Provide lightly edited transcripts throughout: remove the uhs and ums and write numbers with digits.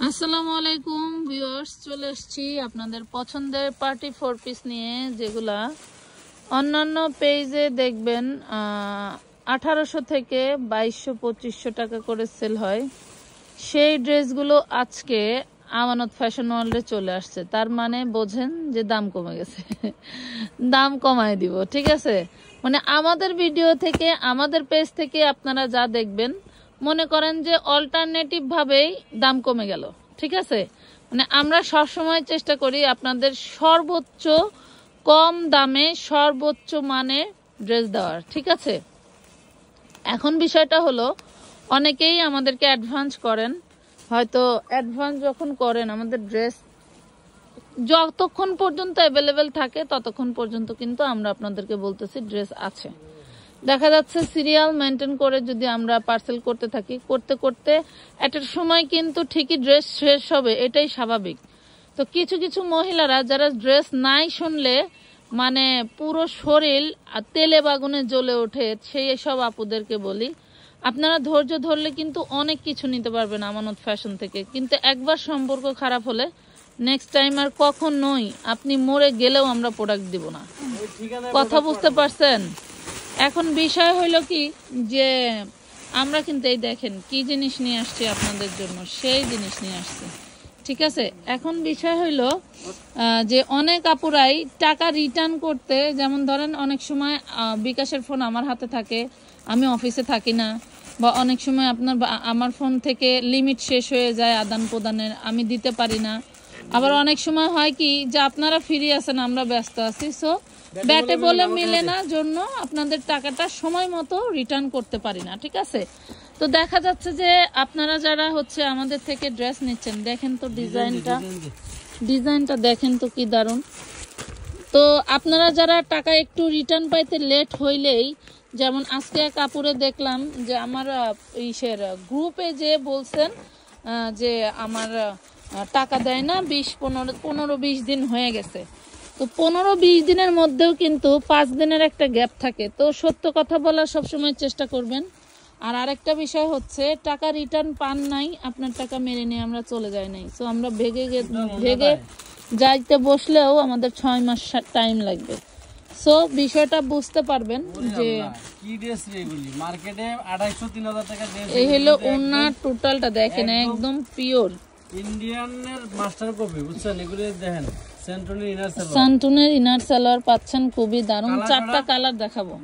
আসসালামু আলাইকুম ভিউয়ার্স, চলে এসেছি আপনাদের পছন্দের পার্টি 4 পিস নিয়ে, যেগুলা অন্যান্য পেজে দেখবেন 1800 থেকে 2200-2500 টাকা করে সেল হয়। সেই ড্রেসগুলো আজকে আমানত ফ্যাশন ওয়ার্ল্ডে চলে আসছে। তার মানে বোঝেন যে দাম কমে গেছে। দাম কমায় দিব, ঠিক আছে? মানে আমাদের ভিডিও থেকে, আমাদের পেজ থেকে আপনারা যা দেখবেন মনে করেন যে অল্টারনেটিভ ভাবেই দাম কমে গেল, ঠিক আছে? মানে আমরা সবসময় চেষ্টা করি আপনাদের সর্বোচ্চ কম দামে সর্বোচ্চ মানে ড্রেস দেওয়ার, ঠিক আছে? এখন বিষয়টা হলো, অনেকেই আমাদেরকে অ্যাডভান্স করেন, হয়তো অ্যাডভান্স যখন করেন আমাদের ড্রেস যতক্ষণ পর্যন্ত অ্যাভেলেবেল থাকে ততক্ষণ পর্যন্ত কিন্তু আমরা আপনাদেরকে বলতেছি ড্রেস আছে। দেখা যাচ্ছে সিরিয়াল মেনটেন করে যদি আমরা পার্সেল করতে থাকি, করতে করতে একটা সময় কিন্তু ঠিকই ড্রেস শেষ হবে, এটাই স্বাভাবিক। তো কিছু কিছু মহিলারা যারা ড্রেস নাই শুনলে মানে পুরো শরীর তেলে বাগুনে জ্বলে ওঠে, সেই সব আপুদেরকে বলি, আপনারা ধৈর্য ধরলে কিন্তু অনেক কিছু নিতে পারবেন আমানত ফ্যাশন থেকে। কিন্তু একবার সম্পর্ক খারাপ হলে নেক্সট টাইম আর কখনোই, আপনি মরে গেলেও আমরা প্রোডাক্ট দিব না। কথা বুঝতে পারছেন? এখন বিষয় হইল কি, যে আমরা কিন্তু এই দেখেন কি জিনিস নিয়ে আসছি আপনাদের জন্য, সেই জিনিস নিয়ে আসছি, ঠিক আছে? এখন বিষয় হইল যে অনেক আপুরাই টাকা রিটার্ন করতে, যেমন ধরেন অনেক সময় বিকাশের ফোন আমার হাতে থাকে, আমি অফিসে থাকি না, বা অনেক সময় আমার ফোন থেকে লিমিট শেষ হয়ে যায় আদান প্রদানের, আমি দিতে পারি না। আবার অনেক সময় হয় কি যে আপনারা ফ্রি আছেন, আমরা ব্যস্ত আছি, সো ব্যাটে বলে মিলে না জন্য আপনাদের টাকাটা সময় মতো রিটার্ন করতে পারি না, ঠিক আছে? তো দেখা যাচ্ছে যে আপনারা যারা হচ্ছে আমাদের থেকে ড্রেস নিচ্ছেন, দেখেন তো ডিজাইনটা দেখেন তো কি দারুণ। তো আপনারা যারা টাকা একটু রিটার্ন পাইতে লেট হইলেই, যেমন আজকে কাপড়ে দেখলাম যে আমার গ্রুপে যে বলছেন যে আমার টাকা দেয় না, 15-20 দিন হয়ে গেছে। তো 15-20 দিনের মধ্যেও কিন্তু 5 দিনের একটা গ্যাপ থাকে। তো সত্য কথা বলার সবসময় চেষ্টা করবেন। আর আরেকটা বিষয় হচ্ছে, টাকা রিটার্ন পান নাই, আপনার টাকা মেরে নিয়ে আমরা চলে যাই নাই। সো আমরা ভেগে যাইতে বসলেও আমাদের 6 মাস টাইম লাগবে। সো বিষয়টা বুঝতে পারবেন যে কি ড্রেস এগুলি মার্কেটে 250-3000 টাকা ড্রেস। এই হলো ওনার টোটালটা দেখেন, একদম পিওর ইন্ডিয়ানের মাস্টার কপি, বুঝছেন? এগুলি দেখেন সান্টুনের ইনার সালোয়ার পাচ্ছেন, খুবই দারুণ। 4টা কালার দেখাবো,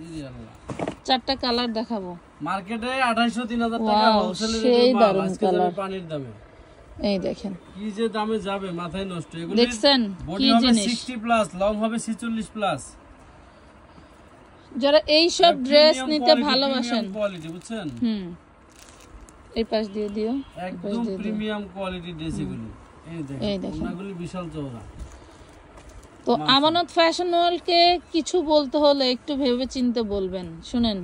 4টা কালার দেখাবো। মার্কেটে 250-3000 টাকা হোলসেলে সেই দারুণ কালার, পানির দামে। এই দেখেন কি যে দামে যাবে, মাথায় নষ্ট। এগুলি দেখছেন কি জিনিস, 60 প্লাস, লং হবে 46 প্লাস। যারা এই সব ড্রেস নিতে ভালোবাসেন, কোয়ালিটি, বুঝছেন? এই পাশ দিয়ে দিও, একদম প্রিমিয়াম কোয়ালিটি ড্রেস এগুলি। এই দেখেন ওনাগুলি বিশাল চওড়া। তো আমানত ফ্যাশন ওয়ার্ল্ডকে কিছু বলতে হলে একটু ভেবে চিন্তে বলবেন। শুনেন,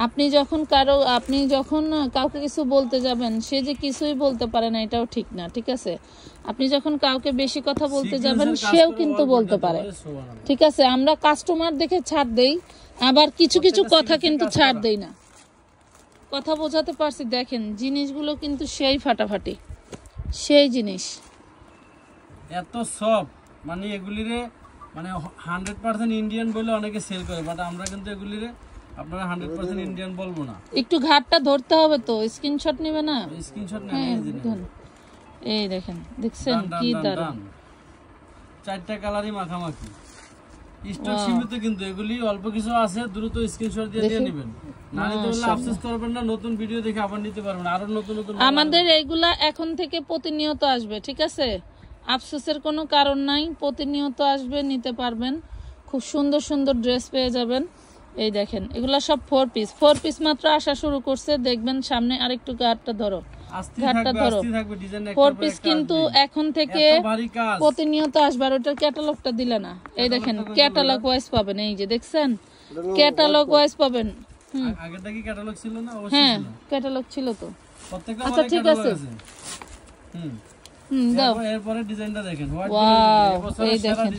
আপনি যখন কাউকে কিছু বলতে যাবেন, সে যে কিছুই বলতে পারে না এটাও ঠিক না, ঠিক আছে? আপনি যখন কাউকে বেশি কথা বলতে যাবেন, সেও কিন্তু বলতে পারে, ঠিক আছে? আমরা কাস্টমার দেখে ছাড় দেই, আবার কিছু কিছু কথা কিন্তু ছাড় দেই না। কথা বোঝাতে পারছি? দেখেন জিনিসগুলো কিন্তু সেই ফাটাফাটি, সেই জিনিস এত সব, মানে এগুলিরে মানে 100% ইন্ডিয়ান বলে অনেকে সেল করে, বাট আমরা কিন্তু এগুলিরে আপনারা 100% ইন্ডিয়ান বলবো না। একটু ঘাটটা ধরতে হবে তো, স্ক্রিনশট নেবে না? স্ক্রিনশট নেন। এই দেখেন, দেখছেন কি দারুণ। 4টা কালারই মাখামাখি, স্টক সীমিত, কিন্তু এগুলি অল্প কিছু আছে, দ্রুত স্ক্রিনশট দিয়ে নেবেন। না নিতে হলে আফসোস করবেন না, নতুন ভিডিও দেখে আবার নিতে পারবেন। আরো নতুন আমাদের এইগুলা এখন থেকে প্রতিনিয়ত আসবে, ঠিক আছে? আফসোসের কোনো কারণ নাই, প্রতিনিয়ত আসবে, নিতে পারবেন। খুব সুন্দর সুন্দর ড্রেস পেয়ে যাবেন। এই দেখেন এগুলা সব 4 পিস মাত্র আসা শুরু করছে, দেখবেন সামনে। আরেকটু ঘাটটা ধরো, 4 পিস কিন্তু এখন থেকে প্রতিনিয়ত আসবে। আর ওটার ক্যাটালগটা দিলে না, এই দেখেন ক্যাটালগ ওয়াইজ পাবেন, এই যে দেখছেন ক্যাটালগ ওয়াইজ পাবেন। আগেটা কি ক্যাটালগ ছিল না? হ্যাঁ, ক্যাটালগ ছিল তো। আচ্ছা ঠিক আছে, দাও। এরপরে ডিজাইনটা দেখেন, ওয়াও, এই দেখেন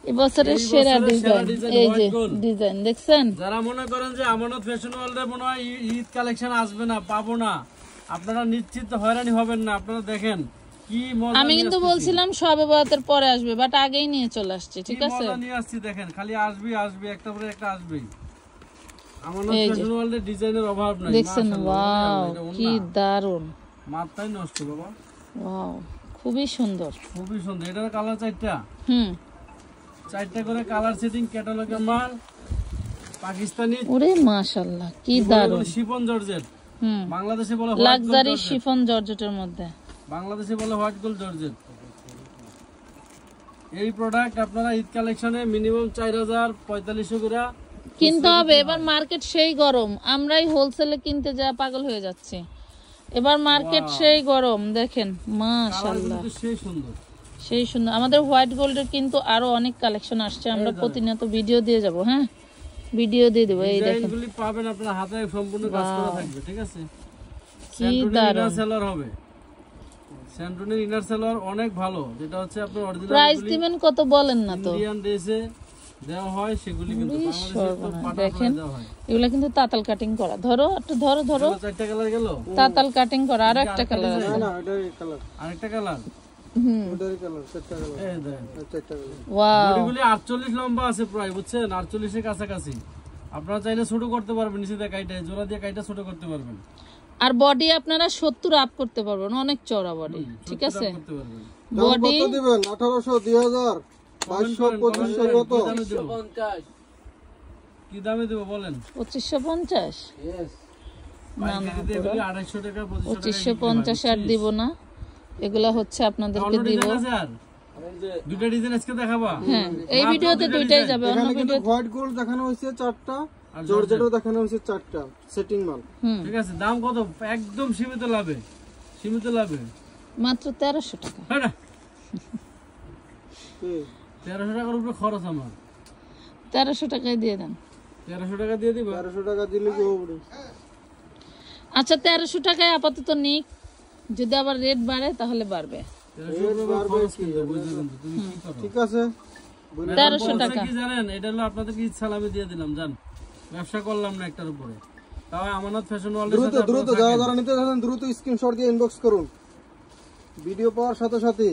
এবছরের সেরা ডিজাইন, এই যে ডিজাইন দেখছেন। যারা মনে করেন যে আমানত ফ্যাশন ওয়ার্ল্ডে মনে হয় ঈদ কালেকশন আসবে না, পাবো না, আপনারা নিশ্চিত হয়রানি হবেন না। আপনারা দেখেন কি মজা আমি কিন্তু বলছিলাম সবে বরাতের পরে আসবে, বাট আগেই নিয়ে চলে আসছে। ঠিক আছে, মজা নিয়ে আসছি দেখেন, খালি আসবে একটা পরে একটা আসবেই। আমানত ফ্যাশন ওয়ার্ল্ডের ডিজাইনের অভাব নাই। দেখছেন? ওয়াও, কি দারুন, মাথায় নষ্ট বাবা। ওয়াও, খুবই সুন্দর, খুবই সুন্দর। এটার কালার 4টা, 4টা করে কালার সেটিং, ক্যাটালগের মাল, পাকিস্তানি। ওরে মাশাআল্লাহ, কি দারুন। শিফন জর্জেট, বাংলাদেশে বলে লাক্সারি শিফন জর্জেটের মধ্যে, বাংলাদেশে বলে হোয়াইট গোল্ড জর্জেট। এই প্রোডাক্ট আপনারা ঈদ কালেকশনে মিনিমাম 4000-4500 করে কিনতে হবে। এবার মার্কেট সেই গরম, আমরাই হোলসেলে কিনতে যা পাগল হয়ে যাচ্ছি। এবার মার্কেট সেই গরম, দেখেন মাশাআল্লাহ, সেই সুন্দর, সেই সুন্দর। আমাদের হোয়াইট গোল্ডের কিন্তু আরো অনেক কালেকশন আসছে, আমরা প্রতিনিয়ত ভিডিও দিয়ে যাব। হ্যাঁ, ভিডিও দিয়ে দেব। এই দেখেন, ডিজাইনগুলি পাবেন আপনার হাতে, সম্পূর্ণ কাজ করা থাকবে। ঠিক আছে, কি দারুন। সেলার হবে, স্যান্টনের ইনার সেলার অনেক ভালো, যেটা হচ্ছে আপনার অরিজিনাল। প্রাইস দিবেন কত বলেন না তো? ইন্ডিয়ান ড্রেসে দেওয়া হয় সেগুলি, কিন্তু বাংলাদেশে তো পাটা দেখেন, দেওয়া হয়। এগুলা কিন্তু তাতাল কাটিং করা। ধরো একটু, ধরো 4টা কালার গেল, তাতাল কাটিং করা। আর একটা কালার আছে, না এটারই কালার, আরেকটা কালার, ওটারই কালার, 4টা কালার। এই দেখেন 4টা কালার। ওয়াও, বডিগুলি 48 লম্বা আছে প্রায়, বুঝছেন? 48 এর কাছাকাছি। আপনারা চাইলে ছোট করতে পারবেন, নিচে দিয়ে কাইটা, জোড়া দিয়ে কাইটা ছোট করতে পারবেন। আর বডি আপনারা 70 আপ করতে পারবেন, অনেক চওড়া বডি। ঠিক আছে, করতে পারবেন। বডি কত দিবেন? 1800, 2000, 2200, 2500 কত? 250। কি দামে দেব বলেন? 2550। পাইকারি দিয়ে এগুলি 250 টাকা, 2550 আর দিব না, এগুলা হচ্ছে আপনাদেরকে দিব। দুটো ডিজাইন আজকে দেখাবা? হ্যাঁ, এই ভিডিওতে দুইটাই যাবে। অন্য এখানে কিন্তু ভিডিও হোয়াইট গোল্ড দেখানো হয়েছে 4টা, জর্জেটও দেখানো হয়েছে 4টা, সেটিং মাল। ঠিক আছে, দাম কত? একদম সীমিত লাভে, সীমিত লাভে মাত্র 1300 টাকা। হ্যাঁ না, কি 1300 টাকার উপরে খরচ আমার। 1300 টাকায় দিয়ে দেন। 1300 টাকা দিয়ে দিবা? 1300 টাকা দিলে কি হবে? আচ্ছা, 1300 টাকায় আপাতত নিক, যদি আবার রেট বাড়ে তাহলে বাড়বে। 1300 টাকা খরচ কিন্তু, বুঝছো কিন্তু তুমি কি করো। ঠিক আছে, 1300 টাকা। কি জানেন, এটা হলো আপনাদেরকে ঈদ সালামি দিয়ে দিলাম, জান, ব্যবসা করলাম না একটার উপরে। তাও আমানত ফ্যাশন ওয়ার্ল্ডের সাথে দ্রুত যারা যারা নিতে চান দ্রুত স্ক্রিনশট দিয়ে ইনবক্স করুন। ভিডিও পাওয়ার সাথে সাথে